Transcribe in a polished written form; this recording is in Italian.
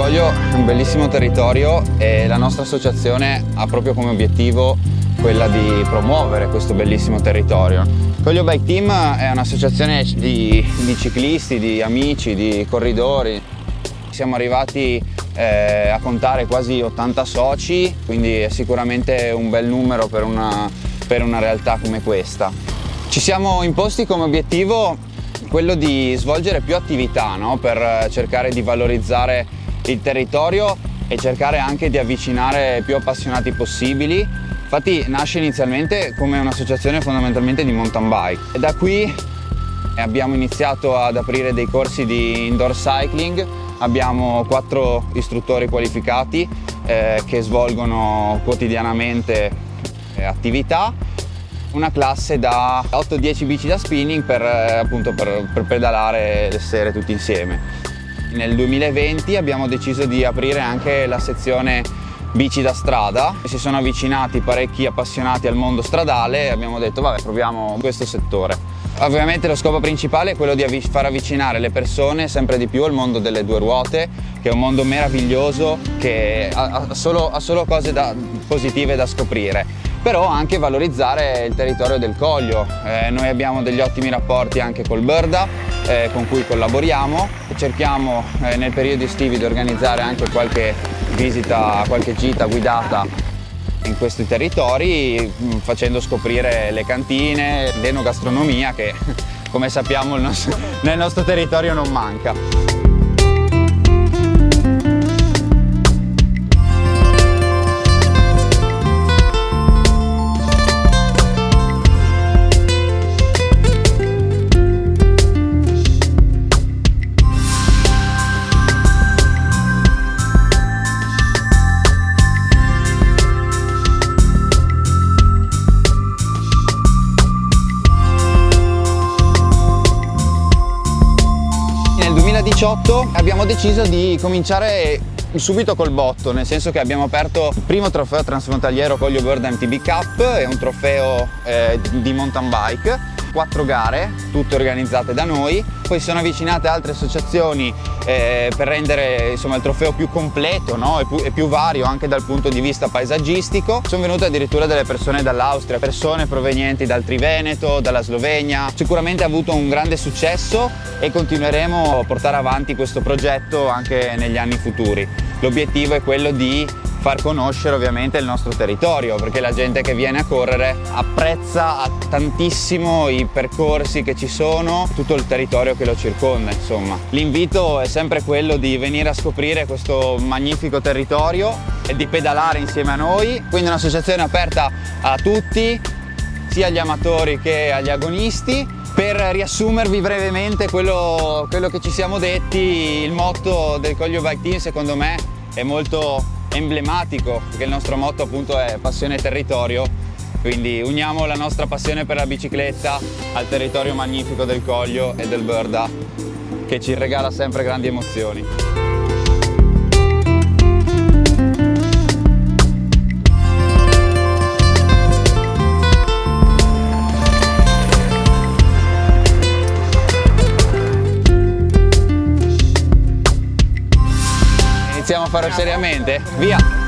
Coglio è un bellissimo territorio e la nostra associazione ha proprio come obiettivo quella di promuovere questo bellissimo territorio. Coglio Bike Team è un'associazione di ciclisti, di amici, di corridori. Siamo arrivati a contare quasi 80 soci, quindi è sicuramente un bel numero per una realtà come questa. Ci siamo imposti come obiettivo quello di svolgere più attività, no? Per cercare di valorizzare il territorio e cercare anche di avvicinare più appassionati possibili. Infatti nasce inizialmente come un'associazione fondamentalmente di mountain bike e da qui abbiamo iniziato ad aprire dei corsi di indoor cycling. Abbiamo 4 istruttori qualificati che svolgono quotidianamente attività, una classe da 8-10 bici da spinning per pedalare le sere tutti insieme. Nel 2020 abbiamo deciso di aprire anche la sezione bici da strada. Si sono avvicinati parecchi appassionati al mondo stradale e abbiamo detto vabbè, proviamo questo settore. Ovviamente lo scopo principale è quello di far avvicinare le persone sempre di più al mondo delle due ruote, che è un mondo meraviglioso, che ha solo cose positive da scoprire, però anche valorizzare il territorio del Coglio. Noi abbiamo degli ottimi rapporti anche col Burda, con cui collaboriamo e cerchiamo nel periodo estivi di organizzare anche qualche visita, qualche gita guidata in questi territori, facendo scoprire le cantine, l'enogastronomia che come sappiamo nel nostro territorio non manca. Nel 2018 abbiamo deciso di cominciare subito col botto, nel senso che abbiamo aperto il primo trofeo transfrontaliero Coglio Burda MTB Cup, è un trofeo di mountain bike, 4 gare, tutte organizzate da noi. Poi sono avvicinate altre associazioni per rendere insomma il trofeo più completo, no? e più vario anche dal punto di vista paesaggistico. Sono venute addirittura delle persone dall'Austria, persone provenienti dal Triveneto, dalla Slovenia. Sicuramente ha avuto un grande successo e continueremo a portare avanti questo progetto anche negli anni futuri. L'obiettivo è quello di far conoscere ovviamente il nostro territorio, perché la gente che viene a correre apprezza tantissimo i percorsi che ci sono, tutto il territorio che lo circonda, insomma. L'invito è sempre quello di venire a scoprire questo magnifico territorio e di pedalare insieme a noi, quindi un'associazione aperta a tutti, sia agli amatori che agli agonisti. Per riassumervi brevemente quello che ci siamo detti, il motto del Coglio Bike Team secondo me è molto emblematico, perché il nostro motto appunto è passione e territorio, quindi uniamo la nostra passione per la bicicletta al territorio magnifico del Coglio e del Burda, che ci regala sempre grandi emozioni. Iniziamo a fare seriamente? Via!